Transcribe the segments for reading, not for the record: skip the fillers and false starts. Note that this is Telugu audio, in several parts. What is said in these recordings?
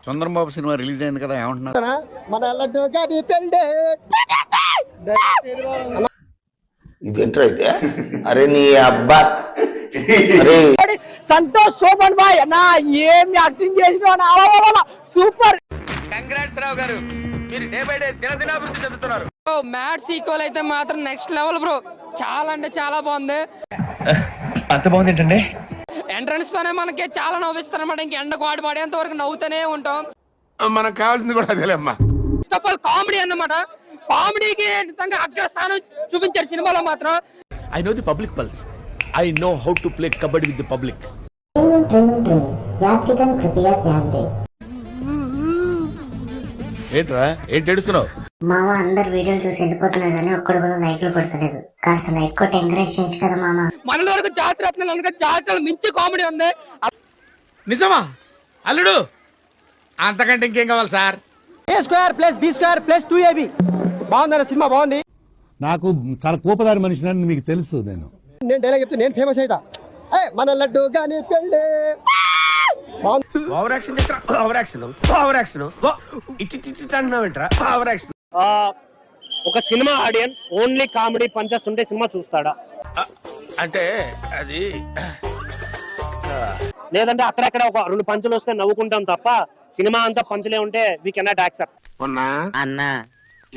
చంద్రబాబు సినిమా రిలీజ్ అయింది కదా, ఏమంటున్నారు? మన లడ్డు గారి పెళ్ళే ఇదేంటైతే అరే నీ అబ్బా సంతోష్ శోభన్ బాయ్ అన్న ఏం యాక్టింగ్ చేసిన సూపర్. కంగ్రాట్స్ రావు గారు, మీరు డే బై డే దినదినాభివృద్ధి చెందుతున్నారు. మ్యాడ్ సీక్వెల్ అయితే మాత్రం నెక్స్ట్ లెవెల్ బ్రో. చాలా అంటే చాలా బాగుంది. అంత బాగుంది ఏంటండి? ఎంట్రన్స్ తోనే మనకి చాలా నవ్విస్తారు అనమాట. ఇంక ఎండ కోడి పడేంత వరకు నవ్వుతూనే ఉంటాం. మనకు కావాల్సింది కూడా అదేలేమ్మా. ఫస్ట్ ఆఫ్ ఆల్ కామెడీ అన్నమాట. కామెడీకి నిజంగా అగ్రస్థానం చూపించారు సినిమాలో మాత్రం. I know the public pulse. I know how to play kabaddi with the public. ఏంట్రా ఏంటి ఏడుస్తున్నావు? మామ అందరు వీడియోలు చూసి వెళ్ళిపోతున్నారు కానీ ఒక్కడు కూడా లైక్లు కొడతలేదు. కాస్త లైక్ కొట్టి ఎంకరేజ్ చేయొచ్చు కదా మామ. మన వరకు జాతర మించి కామెడీ ఉంది. నిజమా అల్లుడు? అంతకంటే ఇంకేం కావాలి సార్? A²+B²+2AB బాగుందన్న సినిమా, బాగుంది. నాకు చాలా కోపదారి మనిషిని మీకు తెలుసు. నేను డైలాగ్ చెప్తే నేను ఫేమస్ అవుతా. మన లడ్డు గాని పెళ్ళే ఓవర్ యాక్షన్ చేస్తా, ఓవర్ యాక్షన్ ఓవర్ యాక్షన్ ఇట్టి అంటున్నావేంట్రా? Over action. ఒక cinema audience only comedy punches ఉంటే సినిమా చూస్తాడా? అంటే అది లేదంటే అక్కడక్కడ ఒక 2 పంచులు వస్తే నవ్వుకుంటాం తప్ప సినిమా అంతా పంచులే ఉంటే వీ కెనాట్ యాక్సెప్ట్. అన్నా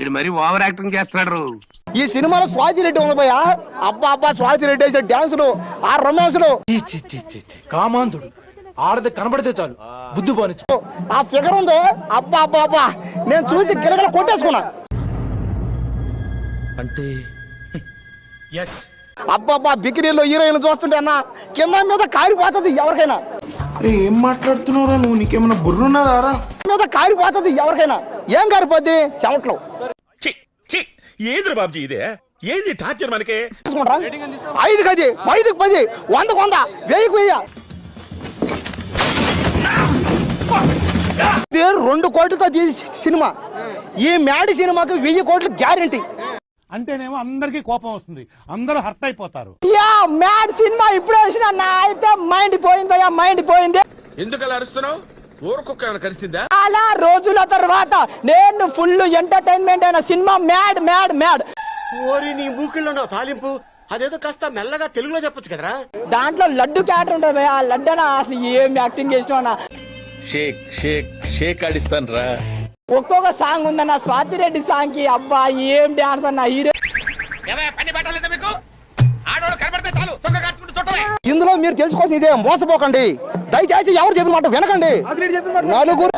ఇది మరి ఓవర్ యాక్టింగ్ చేస్తున్నాడు. ఈ సినిమాలో స్వాతి రెడ్డి ఉంది భయ్యా. అబ్బా స్వాతి రెడ్డి వేసే డాన్సులు, ఆ రొమాన్సులు, కామాంధుడు ఆడది కనబడితే చాలు బుద్ధి పోనిచ్చు. ఆ ఫిగర్ ఉంది. అబ్బా నేను చూసి గిలగల కొట్టేసుకున్నా. అంటే ఎస్ అబ్బా బికినీలో హీరోయిన్ చూస్తుంటే అన్న కింద మీద కారిపోతుంది ఎవరికైనా. ఏం మాట్లాడుతున్నారా నువ్వు? నీకేమన్నా బుర్రున్నదారా? మీద కారిపోతుంది ఎవరికైనా. ఏం కారిపోద్ది? చెమట్లు. ఏది బాబుజీ ఇదే? ఏది టార్చర్ మనకి? 5కి 10, 5కి 10, 100కి 100, 1000కి 1000. ఇది 2 కోట్లతో తీసి సినిమా. ఈ మ్యాడ్ సినిమాకి 1000 కోట్లు గ్యారెంటీ. అంటేనేమో అందరికీ కోపం వస్తుంది, అందరూ హర్ట్ అయిపోతారు. మ్యాడ్ సినిమా ఇప్పుడే వచ్చిన నా అయితే మైండ్ పోయిందయ్యా, మైండ్ పోయింది. ఎందుకు అలా అరుస్తున్నావు? ఊరుకొక్క కలిసిందా? చాలా రోజుల తర్వాత నేను ఫుల్ ఎంటర్టైన్మెంట్ అయిన సినిమా మ్యాడ్ మ్యాడ్ మ్యాడ్. ఓరి నీ మూకిల్లో తాలింపు అదేదో కాస్త మెల్లగా తెలుగులో చెప్పొచ్చు కదరా. దాంట్లో లడ్డు క్యారెక్టర్ ఉంటుంది భయ్యా. లడ్డు అన్న అసలు ఏం యాక్టింగ్ చేసినా అన్న. షేక్ షేక్ షేక్ ఆడిస్తాను రా. ఒక్కొక్క సాంగ్ ఉందన్న. స్వాతి రెడ్డి సాంగ్ కి అబ్బా ఏం డాన్స్ అన్న. హీరో పని పట్టాలేదా మీకు? ఆడవాళ్ళు కనబడితే చాలు తొక్క కట్టుకుంటూ చుట్టమే. ఇందులో మీరు తెలుసుకోవాల్సింది ఇదే, మోసపోకండి. దయచేసి ఎవరు చెప్పిన మాట వినకండి. నలుగురు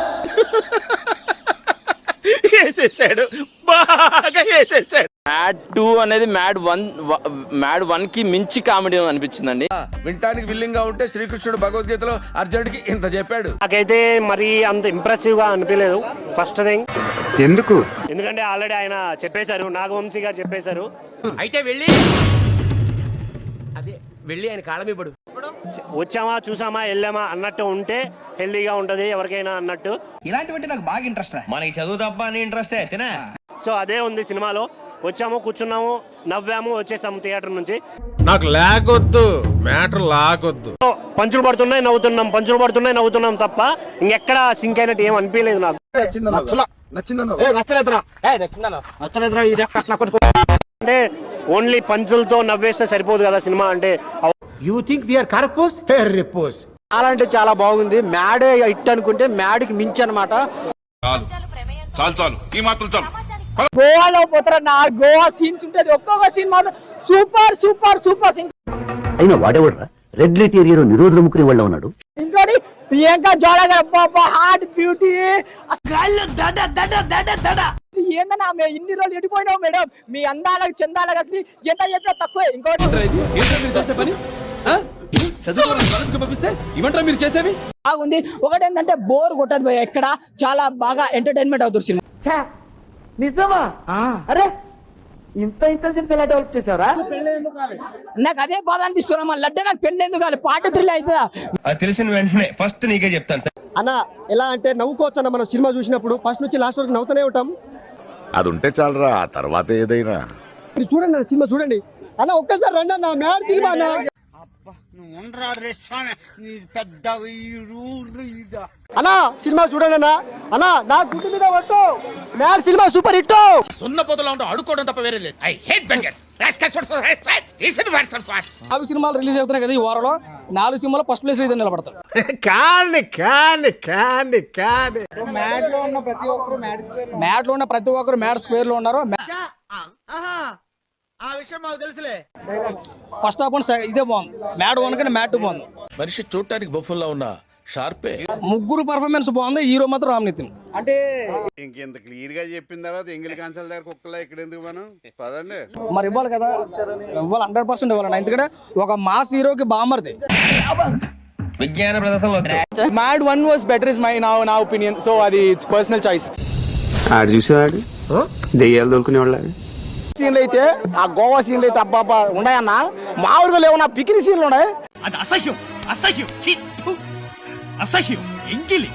వేసేసాడు, బాగా వేసేసాడు. మ్యాడ్ 2 అనేది మ్యాడ్ 1 కి మించి కామెడీ అనిపించిందండి. వింటానికి విల్లింగ్ గా ఉంటే శ్రీకృష్ణుడు భగవద్గీతలో అర్జునుడికి ఇంత చెప్పాడు. నాకైతే మరి అంత ఇంప్రెసివ్ గా అనిపించలేదు. ఫస్ట్ థింగ్ ఎందుకంటే ఆల్రెడీ ఆయన చెప్పేశారు, నాగవంశీ గారు చెప్పేశారు. అయితే వెళ్ళి ఆయన కాళమిపడు వచ్చామా చూసామా వెళ్ళామా అన్నట్టు ఉంటే హెల్దీగా ఉంటది ఎవరికైనా అన్నట్టు. ఇలాంటివంటే నాకు బాగా ఇంట్రెస్ట్. మనకి చదువు తప్ప అని ఇంట్రెస్టే తినా. సో అదే ఉంది సినిమాలో. వచ్చాము, కూర్చున్నాము, నవ్వాము, వచ్చేసాము థియేటర్ నుంచి. నాకు లాగొద్దు, మ్యాటర్ లాగొద్దు. పంచులు పడుతున్నాయి నవ్వుతున్నాం, పంచులు పడుతున్నాయి నవ్వుతున్నాం తప్ప ఇంకెక్కడ సింక్ అయినట్టు ఏం అనిపించలేదు నాకు. అంటే ఓన్లీ పంచులతో నవ్వేస్తే సరిపోదు కదా సినిమా అంటే. యూ థింక్ వి ఆర్ కరపోస్ రిపోస్. చాలా అంటే చాలా బాగుంది. మ్యాడ్ హిట్ అనుకుంటే మ్యాడ్ కి మించి అనమాట. చాలు ఈ మాత్రం చాలు. గోవాలో పోతారా నా గోవా సీన్స్ ఉంటుంది. ఒక్కొక్క సీన్ మాత్రం సూపర్ సూపర్ సూపర్ సీన్. అయినా వాడేవాడ్రా రెడ్ లైట్ ఏరియాలో నిరోధన ముక్కుని వాళ్ళ ఉన్నాడు. ఇంకోటి ప్రియాంక జోడా గారు హార్ట్ బ్యూటీ. ఏందన్నా మేము ఇన్ని రోజులు ఎడిపోయినావు మేడం. మీ అందాలకు చందాలకు అసలు ఎంత చెప్పినా తక్కువే. ఇంకోటి బాగుంది. ఒకటి ఏంటంటే బోర్ కొట్టదు భయ. ఎక్కడ చాలా బాగా ఎంటర్టైన్మెంట్ అవుతుంది సినిమా. నిజమా? అరే ఇంత డెవలప్ చేసావరా? నాకు అదే బాధ అనిపిస్తున్నా. మా లడ్డు నాకు పెళ్లి ఎందుకు కాదు, పార్ట్ 3 అవుతుందా? అది తెలిసిన వెంటనే ఫస్ట్ నీకే చెప్తాను అన్న. ఎలా అంటే నవ్వుకోవచ్చు అన్న. మనం సినిమా చూసినప్పుడు ఫస్ట్ నుంచి లాస్ట్ వరకు నవ్వుతూనే ఉంటాం. అది ఉంటే చాలరా, తర్వాత ఏదైనా. చూడండి సినిమా చూడండి అన్న. ఒక్కసారి రండి అన్న, మ్యాడ్ సినిమా అన్న. అన్నా సినిమా చూడండి అన్నా. అన్నా నా గుడ్డు మీద పట్టు, మ్యాడ్ సినిమా సూపర్ హిట్. సున్న పొదలో ఉంటూ అడుక్కోవడం తప్ప వేరే లేదు. I hate bangers. 4 సినిమాలు రిలీజ్ అవుతున్నాయి కదా ఈ వారంలో. 4 సినిమాలు ఫస్ట్ ప్లేస్ లో నిలబడతారు. మ్యాడ్ లో ఉన్న ప్రతి ఒక్కరు మ్యాడ్ స్క్వేర్ లో ఉన్నారు. ఫస్ట్ హాఫ్ ఇదే బాగుంది. మ్యాడ్ 1 కంటే మ్యాడ్ 2 బాగుంది. మనిషి చూడటానికి బొఫుల్లా ఉన్న షార్పే. ముగ్గురు పర్ఫార్మెన్స్ బాగుంది. హీరో మాత్రం రామ్ నితిన్. అంటే ఇంకెంత క్లియర్ గా చెప్పిన తర్వాత ఎంగిల్ కాన్సల్ దగ్గర కుక్కలా ఇక్కడ ఎందుకు మనం పదండి. మరి ఇవ్వాలి కదా, ఇవ్వాలి 100% ఇవ్వాలి. ఎందుకంటే ఒక మాస్ హీరోకి బామర్ది. Mad 1 was better is my నా ఒపీనియన్. సో అది ఇట్స్ పర్సనల్ చాయిస్. ఆడు చూసాడు దెయ్యాలు దొరుకునేవాళ్ళ సీన్లు అయితే, ఆ గోవా సీన్లు అయితే అబ్బాబా ఉన్నాయన్నా. మామూలుగా లేవు నా పికిని సీన్లు ఉన్నాయి. అది అసహ్యం, అసహ్యం, అసహ్యం, ఎంగిలి.